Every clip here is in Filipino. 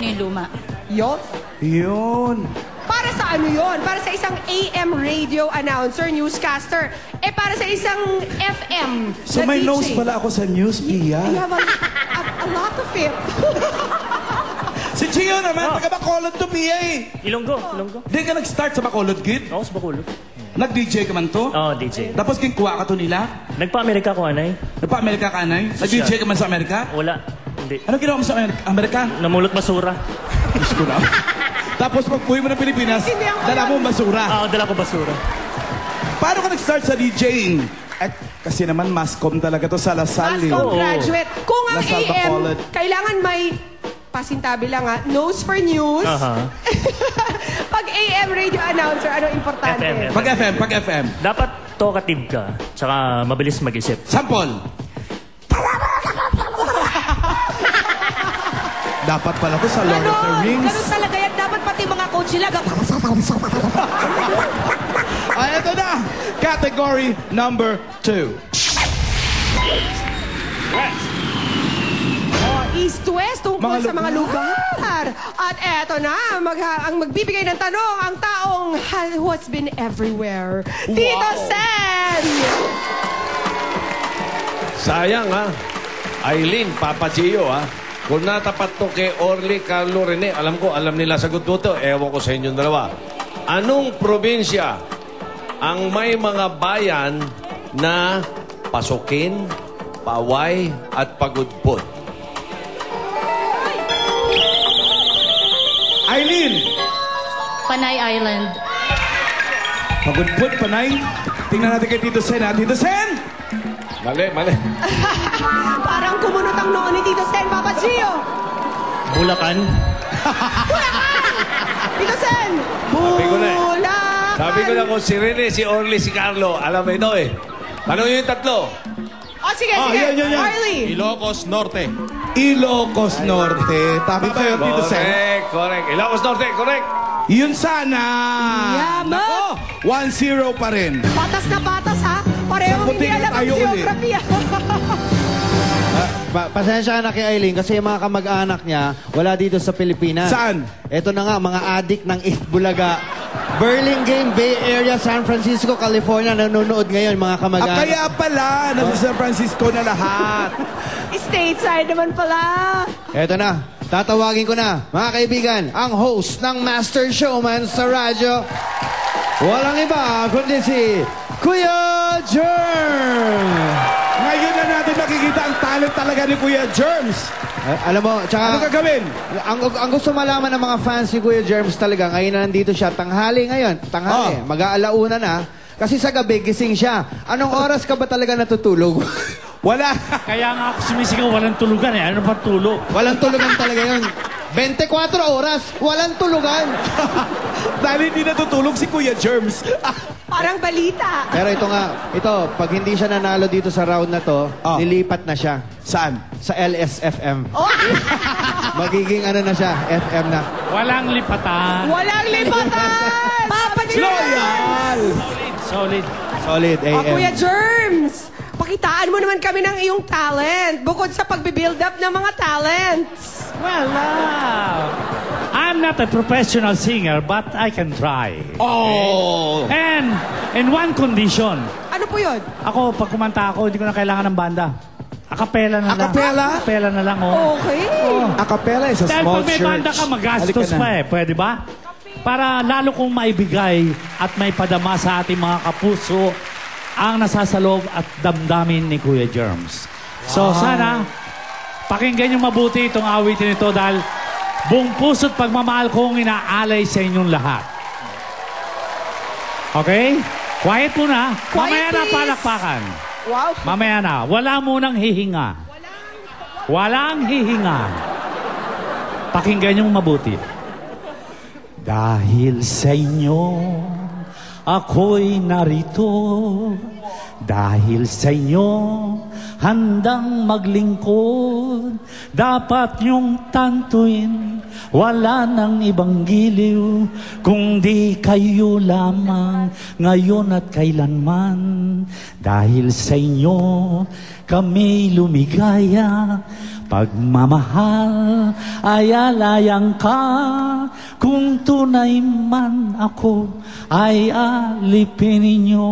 yung luma. Yun. Yun. Para sa ano yun? Para sa isang AM radio announcer, newscaster. Eh, para sa isang FM So na may DJ. nose pala ako sa news, Pia. You have a lot of it. Si Gio naman, taga Bacolod to, Pia eh. Ilonggo, Ilonggo. Di ka nag-start sa Bacolod, Gid? Ako sa Bacolod. Nag-DJ ka man to? Oo, DJ. Tapos kinukuha ka to nila? Nagpa-Amerika ko, anay. Nagpa-Amerika ka, Anay? Nag-DJ ka man sa Amerika? Wala, hindi. Ano ginawa mo sa Amerika? Namulot basura. Diyos ko na. Tapos pag uwi mo ng Pilipinas, dala mo basura. Oo, dala ko basura. Paano ka nag-start sa DJing? Kasi naman, mascom talaga to sa Lasal. Mascom graduate. Kung ang Lasal, AM, Bacolod. kailangan may pasintabi lang nose for news. Pag AM radio announcer, ano importante? FM. Pag FM. Dapat talkative ka, tsaka mabilis mag-isip. Sample. Dapat pala to sa Lord of the Rings. Ganun talaga yan. Dapat pati mga coach sila. Ay, ito na. Category number 2. East-West tungkol sa mga lugar. At eto na, ang magbibigay ng tanong, ang taong who has been everywhere. Wow. Tito Sen! Sayang ha. Aileen, Papa Gio ha. Kung natapat to kay Orly, Carlo, Rene, alam nila sagot mo to. Ewan ko sa inyong dalawa. Anong probinsya ang may mga bayan na Pasukin, Paway, at Pagudpod? Aileen! Panay Island. Pagudpod, Panay. Tingnan natin kay Tito Sen, ha? Tito Sen! Mali. Parang kumunot ang noon ni Tito Sen, Papa Gio. Bulacan. Tito Sen! Sabi ko na kung si Rene, si Orly, si Carlo, alam mo ito eh. Tanong yung tatlo. Sige. yan. Arlie. Ilocos Norte. Ilocos Norte. Tama ba yun, Tito Sen? Correct. Ilocos Norte, correct. Yun sana! Yaman! Nako, 1-0 pa rin. Patas na patas, ha? Pareho hindi puting alam ang tayo uli. geography. Pasensya na kay Aileen kasi yung mga kamag-anak niya wala dito sa Pilipinas. Saan? Ito na nga, mga adik ng East Bulaga. Burlingame, Bay Area, San Francisco, California, nanonood ngayon mga kamag-anak. Kaya pala, nasa San Francisco na lahat. Stateside naman pala. Ito na, tatawagin ko na, mga kaibigan, ang host ng Master Showman sa radyo. Walang iba, kundi si Kuya Germ! Ngayon na natin nakikita ang talent talaga ni Kuya Germs. Alam mo, tsaka... Ano gagawin? Ang gusto malaman ng mga fans ni Kuya Germs talaga, ngayon na nandito siya, tanghali ngayon, mag-aalauna na, kasi sa gabi, gising siya. Anong oras ka ba talaga natutulog? Wala. Kaya nga ako sumisigaw, walang tulugan eh. Ano pa tulog? Walang tulugan talaga yun. 24 oras, walang tulugan. Dahil hindi natutulog si Kuya Germs. Parang balita. Pero ito nga, pag hindi siya nanalo dito sa round na to, nilipat na siya. Saan? Sa LSFM. Magiging ano na siya, FM na. Walang lipatan. Walang lipatan! Papa Gio! Loyal! Solid, AM. Kuya Germs, pakitaan mo naman kami ng iyong talent bukod sa pagbibuild up ng mga talents. Well, I'm not a professional singer, but I can try. Oh! And in one condition. Ano po yun? Ako, pag kumanta ako, hindi ko na kailangan ng banda. Akapela na lang. Acapella? Akapela na lang, oh. Okay. Acapella is a Dahil small pag may church. banda ka, magastos Halika na. pa eh. Pwede ba? Para lalo kong maibigay at may padama sa ating mga kapuso ang nasasalob at damdamin ni Kuya Germs. So sana, pakinggan niyo mabuti itong awitin ito dahil buong puso't pagmamahal kong inaalay sa inyong lahat. Okay? Quiet muna. Mamaya na please. palakpakan. Wow. Mamaya na. Wala munang hihinga. Walang hihinga. Pakinggan niyong mabuti. Dahil sa inyo, ako'y narito. Dahil sa inyo, handang maglingkod. Dapat niyong tantuin, wala nang ibang giliw, kundi kayo lamang, ngayon at kailanman. Dahil sa inyo, kami lumigaya, pagmamahal ay alayang ka. Kung tunay man ako ay alipin ninyo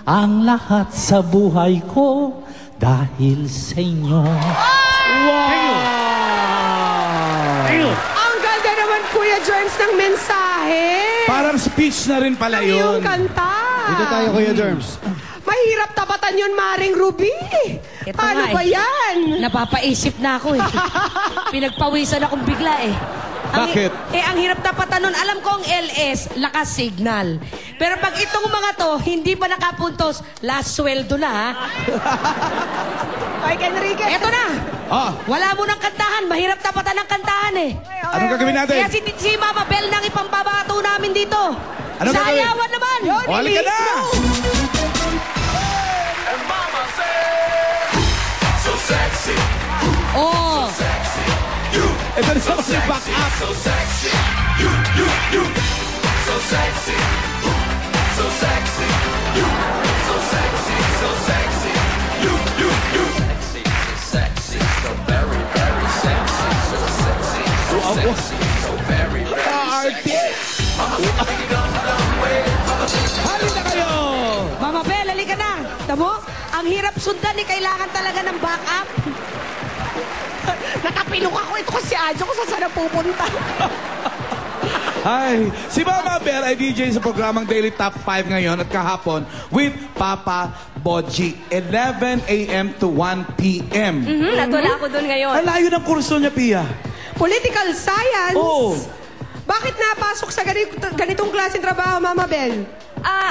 ang lahat sa buhay ko dahil sa inyo. Ang ganda naman, Kuya Germs, ng mensahe. Parang speech na rin pala yun. Yung kanta. Dito tayo, Kuya Germs. Mahirap tapatan yun, Maring Ruby. Ito Paano nga ba yan? Napapaisip na ako eh. Pinagpawisan akong bigla eh. Bakit? Ang hirap tapatan nun. Alam ko ang LS, lakas signal. Pero pag itong mga to, hindi pa nakapuntos, last sweldo na ha. Mike Enriquez. Eto na. Ah, Wala mo ng kantahan. Mahirap tapatan ng kantahan eh. anong gagawin natin? Kaya si Mama Bell nang ipambabato namin dito. Anong gagawin? Sayawan naman. O, halika na! Oh. Ito na sa back up. Halika kayo! Mama Bell, halika na. Tamo, ang hirap sundan eh. Kailangan talaga ng backup. Nakapilok ako. Ito kasi Adjo ko saan na pupunta. Ay, si Mama Bear ay DJ sa programang Daily Top 5 ngayon at kahapon with Papa Bodji, 11 a.m. to 1 p.m. Natula ako doon ngayon. Ang layo ng kurso niya, Pia. Political science? Oo. Bakit napasok sa ganitong klaseng trabaho, Mama Bell?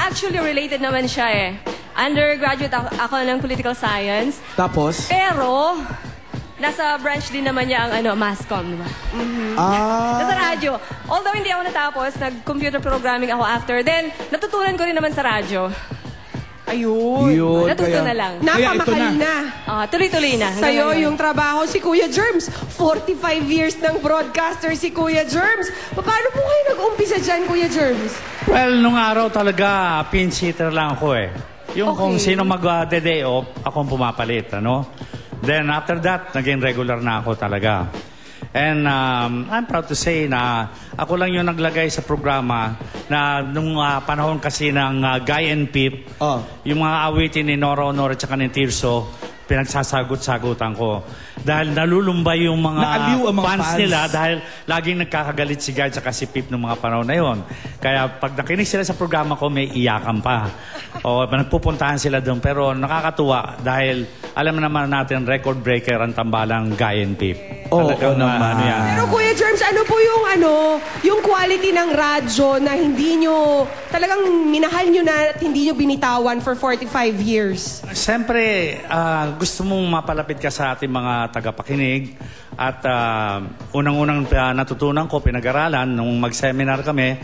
Actually, related naman siya eh. Undergraduate ako ng political science. Tapos? Pero, nasa branch din naman niya ang mass comm, diba? Nasa radyo. Although hindi ako natapos, nag-computer programming ako after. Then, natutunan ko rin naman sa radyo. Ayun. Yun, Natuto kaya- na lang. Kaya ito Napamahal na. Tuloy-tuloy na. hanggang Sa'yo ngayon. yung trabaho si Kuya Germs. 45 years ng broadcaster si Kuya Germs. Paano po kayo nag-umpisa dyan, Kuya Germs? Well, nung araw talaga, pin-sitter lang ako eh. Yung kung sino mag-day off, akong pumapalit, ano? Then after that, naging regular na ako talaga. And I'm proud to say na ako lang yung naglagay sa programa na nung panahon kasi ng Guy and Pip, yung mga awitin ni Nora Honor at saka ni Tirso, pinagsasagot-sagutan ko. Dahil nalulumbay yung mga Naaliw ang mga fans. nila dahil laging nagkakagalit si Guy at saka si Pip nung mga panahon na yon. Kaya pag nakinig sila sa programa ko, may iyakan pa. O nagpupuntahan sila doon. Pero nakakatuwa dahil alam naman natin record breaker ang tambalang Guy and Pip. Oo Talagang, naman. ano yan. Pero Kuya Germs, ano po yung quality ng radyo na hindi nyo, talagang minahal nyo na at hindi nyo binitawan for 45 years? Siyempre, gusto mong mapalapit ka sa ating mga tagapakinig at unang-unang natutunan ko, pinag-aralan, nung mag-seminar kami,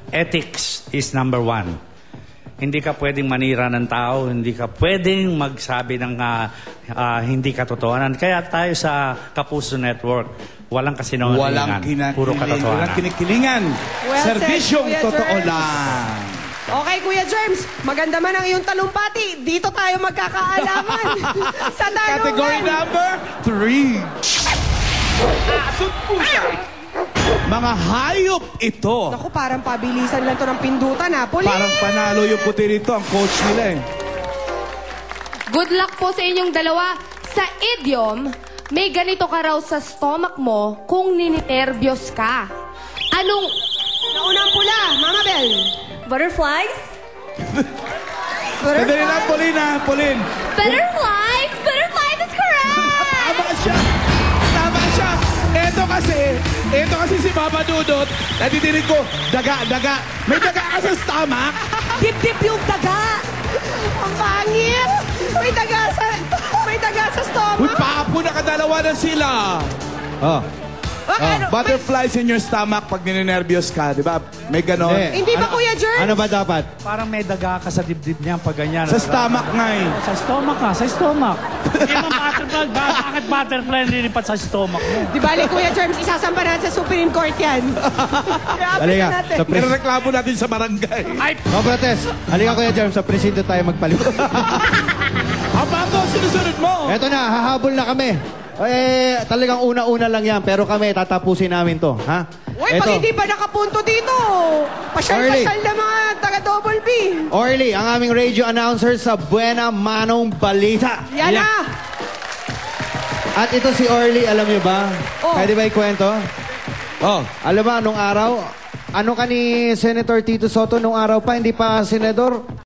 ethics is number 1. Hindi ka pwedeng manira ng tao, hindi ka pwedeng magsabi ng hindi katotohanan. Kaya tayo sa Kapuso Network, walang Walang kasinungalingan, puro katotohanan. Walang kinikilingan. Well said, Serbisyong Kuya totoo Germs. lang. Okay, Kuya Germs, maganda man ang iyong talumpati. Dito tayo magkakaalaman sa tanungan. Category number 3. Asot pusa. Mga hayop ito. Naku, parang pabilisan lang to ng pindutan, ha? Puli! Parang panalo yung puti rito, ang coach nila eh. Good luck po sa inyong dalawa. Sa idiom, may ganito ka raw sa stomach mo kung nininervyos ka. Anong... Naunang pula, Mama Bell. Butterflies? Madali lang, Pauline ha, Pauline. Butterflies! Butterflies is correct! Tama siya. Tama siya. Ito kasi si Papa Dudot, nadidinig ko, daga. May daga ka sa stomach. Dip-dip yung daga. Ang pangit! May daga sa stomach. Uy, papo, nakadalawa na sila. Butterflies in your stomach pag ninenervyos ka, di ba? May ganon. Hindi ba, Kuya Germs? Ano ba dapat? Parang may daga ka sa dibdib niya pag ganyan. Sa stomach nga eh. Sa stomach ka, sa stomach. Hindi mo butterfly, bakit butterfly nilipat sa stomach mo? Di bali, Kuya Germs, isasampa natin sa Supreme Court yan. Kaya Halika, natin. sa Pero reklamo natin sa barangay. Protest. Halika, Kuya Germs, sa presinto tayo magpalit. Abato, sinusunod mo. Eto na, hahabol na kami. Talagang una-una lang yan, pero kami, tatapusin namin to, ha? Uy, pag hindi pa nakapunto dito, pasyal-pasyal na mga taga-Double B. Orly, ang aming radio announcer sa Buena Manong Balita. Yan na! At ito si Orly, alam niyo ba? Oh. Pwede ba ikwento? Oh. Alam ba, nung araw, ano ka ni Senator Tito Soto nung araw pa, hindi pa senador?